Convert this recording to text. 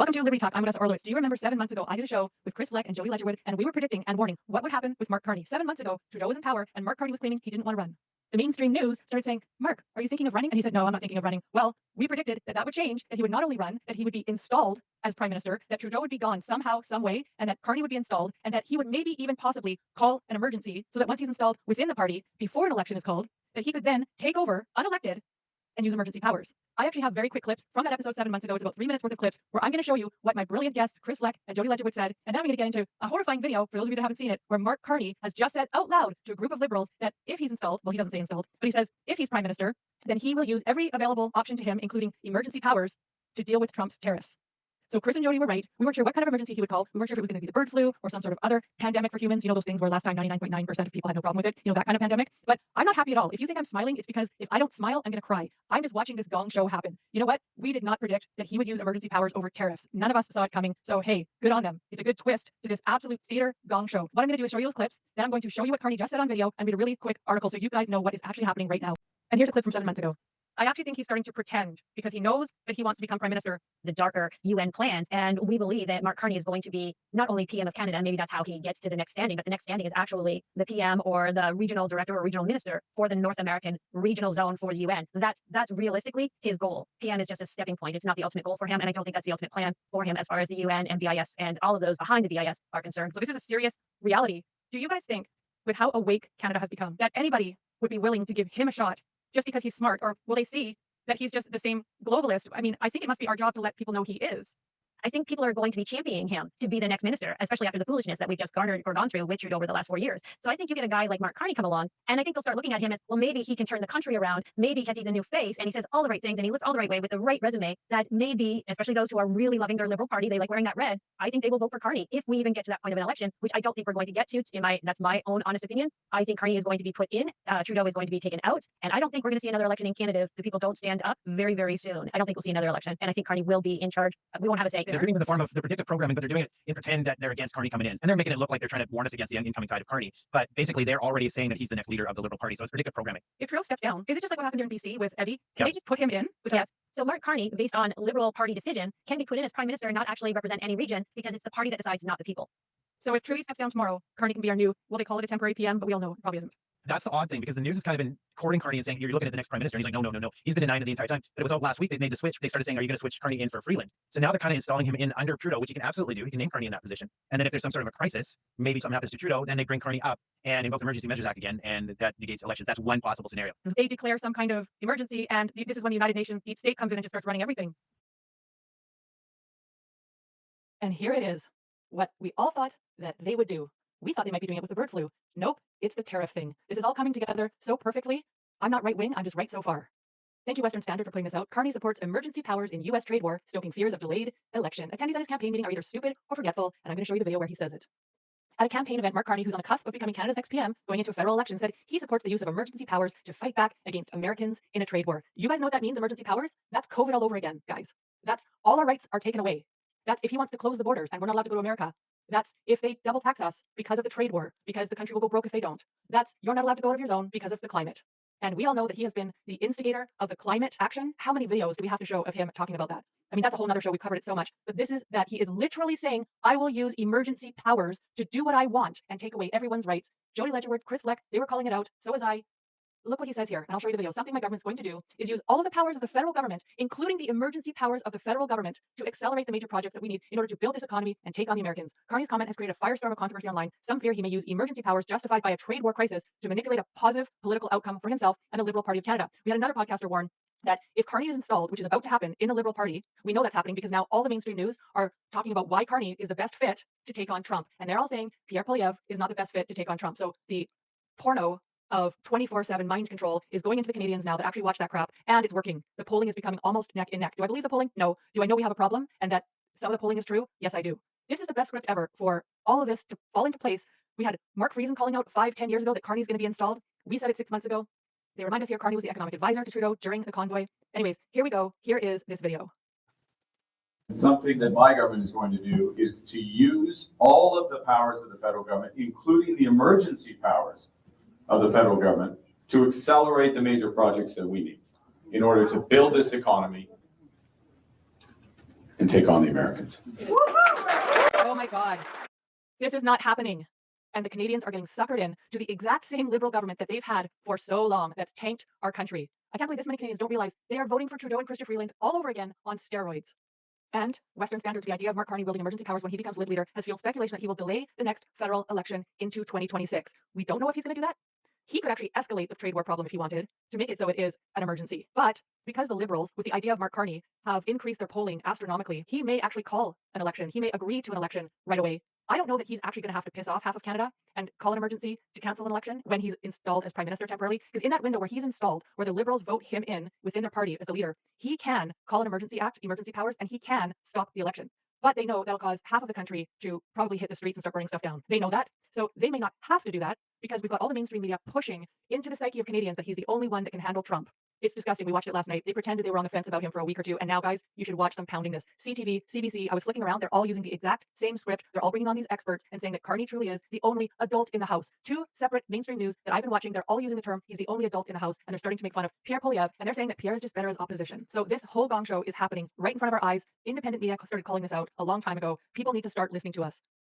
Welcome to Liberty Talk. I'm Vanessa Orlowitz. Do you remember 7 months ago, I did a show with Chris Fleck and Jody Ledgerwood, and we were predicting and warning what would happen with Mark Carney. 7 months ago, Trudeau was in power, and Mark Carney was claiming he didn't want to run. The mainstream news started saying, Mark, are you thinking of running? And he said, no, I'm not thinking of running. Well, we predicted that that would change, that he would not only run, that he would be installed as prime minister, that Trudeau would be gone somehow, some way, and that Carney would be installed, and that he would maybe even possibly call an emergency so that once he's installed within the party, before an election is called, that he could then take over unelected and use emergency powers. I actually have very quick clips from that episode 7 months ago. It's about 3 minutes worth of clips where I'm going to show you what my brilliant guests, Chris Fleck and Jody Ledgerwood, said. And then I'm going to get into a horrifying video, for those of you that haven't seen it, where Mark Carney has just said out loud to a group of liberals that if he's installed, well, he doesn't say installed, but he says if he's prime minister, then he will use every available option to him, including emergency powers, to deal with Trump's tariffs. So Chris and Jody were right. We weren't sure what kind of emergency he would call. We weren't sure if it was going to be the bird flu or some sort of other pandemic for humans. You know, those things where last time 99.9% of people had no problem with it. You know, that kind of pandemic. But I'm not happy at all. If you think I'm smiling, it's because if I don't smile, I'm going to cry. I'm just watching this gong show happen. You know what? We did not predict that he would use emergency powers over tariffs. None of us saw it coming. So, hey, good on them. It's a good twist to this absolute theater gong show. What I'm going to do is show you those clips. Then I'm going to show you what Carney just said on video and read a really quick article so you guys know what is actually happening right now. And here's a clip from 7 months ago. I actually think he's starting to pretend because he knows that he wants to become prime minister. The darker UN plans. And we believe that Mark Carney is going to be not only PM of Canada, maybe that's how he gets to the next standing, but the next standing is actually the PM or the regional director or regional minister for the North American regional zone for the UN. That's realistically his goal. PM is just a stepping point. It's not the ultimate goal for him. And I don't think that's the ultimate plan for him as far as the UN and BIS and all of those behind the BIS are concerned. So this is a serious reality. Do you guys think, with how awake Canada has become, that anybody would be willing to give him a shot just because he's smart? Or will they see that he's just the same globalist? I mean, I think it must be our job to let people know he is. I think people are going to be championing him to be the next minister, especially after the foolishness that we've just garnered or gone through with Trudeau over the last 4 years. So I think you get a guy like Mark Carney come along, and I think they'll start looking at him as, well, maybe he can turn the country around, maybe because he's a new face, and he says all the right things, and he looks all the right way with the right resume, that maybe, especially those who are really loving their Liberal Party, they like wearing that red, I think they will vote for Carney if we even get to that point of an election, which I don't think we're going to get to. That's my own honest opinion. I think Carney is going to be put in, Trudeau is going to be taken out, and I don't think we're going to see another election in Canada if the people don't stand up very, very soon. I don't think we'll see another election, and I think Carney will be in charge. We won't have a say. They're doing it in the form of the predictive programming, but they're doing it in pretend that they're against Carney coming in. And they're making it look like they're trying to warn us against the incoming tide of Carney. But basically, they're already saying that he's the next leader of the Liberal Party. So it's predictive programming. If Trudeau steps down, is it just like what happened here in BC with Eddie? Can Yep. they just put him in? Yes. So Mark Carney, based on Liberal Party decision, can be put in as prime minister and not actually represent any region because it's the party that decides, not the people. So if Trudeau steps down tomorrow, Carney can be our new, well, they call it a temporary PM, but we all know it probably isn't. That's the odd thing, because the news has kind of been courting Carney and saying, you're looking at the next prime minister. And he's like, no. He's been denying it the entire time. But it was out last week. They made the switch. They started saying, are you going to switch Carney in for Freeland? So now they're kind of installing him in under Trudeau, which he can absolutely do. He can name Carney in that position. And then if there's some sort of a crisis, maybe something happens to Trudeau, then they bring Carney up and invoke the Emergency Measures Act again. And that negates elections. That's one possible scenario. They declare some kind of emergency, and this is when the United Nations deep state comes in and just starts running everything. And here it is, what we all thought that they would do. We thought they might be doing it with the bird flu. Nope, it's the tariff thing. This is all coming together so perfectly. I'm not right wing, I'm just right so far. Thank you, Western Standard, for putting this out. Carney supports emergency powers in U.S. trade war, stoking fears of delayed election. Attendees at his campaign meeting are either stupid or forgetful, and I'm going to show you the video where he says it. At a campaign event, Mark Carney, who's on the cusp of becoming Canada's next PM, going into a federal election, said he supports the use of emergency powers to fight back against Americans in a trade war. You guys know what that means, emergency powers? That's COVID all over again, guys. That's all our rights are taken away. That's if he wants to close the borders and we're not allowed to go to America. That's if they double tax us because of the trade war, because the country will go broke if they don't. That's you're not allowed to go out of your zone because of the climate. And we all know that he has been the instigator of the climate action. How many videos do we have to show of him talking about that? I mean, that's a whole nother show. We've covered it so much. But this is that he is literally saying, I will use emergency powers to do what I want and take away everyone's rights. Jody Ledgerwood, Chris Fleck, they were calling it out. So was I. Look what he says here, and I'll show you the video. Something my government's going to do is use all of the powers of the federal government, including the emergency powers of the federal government, to accelerate the major projects that we need in order to build this economy and take on the Americans. Carney's comment has created a firestorm of controversy online. Some fear he may use emergency powers justified by a trade war crisis to manipulate a positive political outcome for himself and the Liberal Party of Canada. We had another podcaster warn that if Carney is installed, which is about to happen in the Liberal Party, we know that's happening because now all the mainstream news are talking about why Carney is the best fit to take on Trump. And they're all saying Pierre Poilievre is not the best fit to take on Trump. So the porno of 24/7 mind control is going into the Canadians now that actually watch that crap, and it's working. The polling is becoming almost neck and neck. Do I believe the polling? No. Do I know we have a problem and that some of the polling is true? Yes, I do. This is the best script ever for all of this to fall into place. We had Mark Friesen calling out 5-10 years ago that Carney's going to be installed. We said it 6 months ago. They remind us here Carney was the economic advisor to Trudeau during the convoy. Anyways, here we go. Here is this video. Something that my government is going to do is to use all of the powers of the federal government, including the emergency powers of the federal government, to accelerate the major projects that we need in order to build this economy and take on the Americans. Oh my God. This is not happening. And the Canadians are getting suckered in to the exact same Liberal government that they've had for so long that's tanked our country. I can't believe this many Canadians don't realize they are voting for Trudeau and Chrystia Freeland all over again on steroids. And Western standards, the idea of Mark Carney wielding emergency powers when he becomes Lib leader has fueled speculation that he will delay the next federal election into 2026. We don't know if he's going to do that. He could actually escalate the trade war problem if he wanted to make it so it is an emergency. But because the Liberals, with the idea of Mark Carney, have increased their polling astronomically, he may actually call an election. He may agree to an election right away. I don't know that he's actually going to have to piss off half of Canada and call an emergency to cancel an election when he's installed as Prime Minister temporarily. Because in that window where he's installed, where the Liberals vote him in within their party as the leader, he can call an emergency act, emergency powers, and he can stop the election. But they know that'll cause half of the country to probably hit the streets and start burning stuff down. They know that. So they may not have to do that because we've got all the mainstream media pushing into the psyche of Canadians that he's the only one that can handle Trump. It's disgusting. We watched it last night. They pretended they were on the fence about him for a week or two. And now, guys, you should watch them pounding this. CTV, CBC, I was flicking around. They're all using the exact same script. They're all bringing on these experts and saying that Carney truly is the only adult in the House. Two separate mainstream news that I've been watching. They're all using the term, he's the only adult in the House. And they're starting to make fun of Pierre Poilievre. And they're saying that Pierre is just better as opposition. So this whole gong show is happening right in front of our eyes. Independent media started calling this out a long time ago. People need to start listening to us.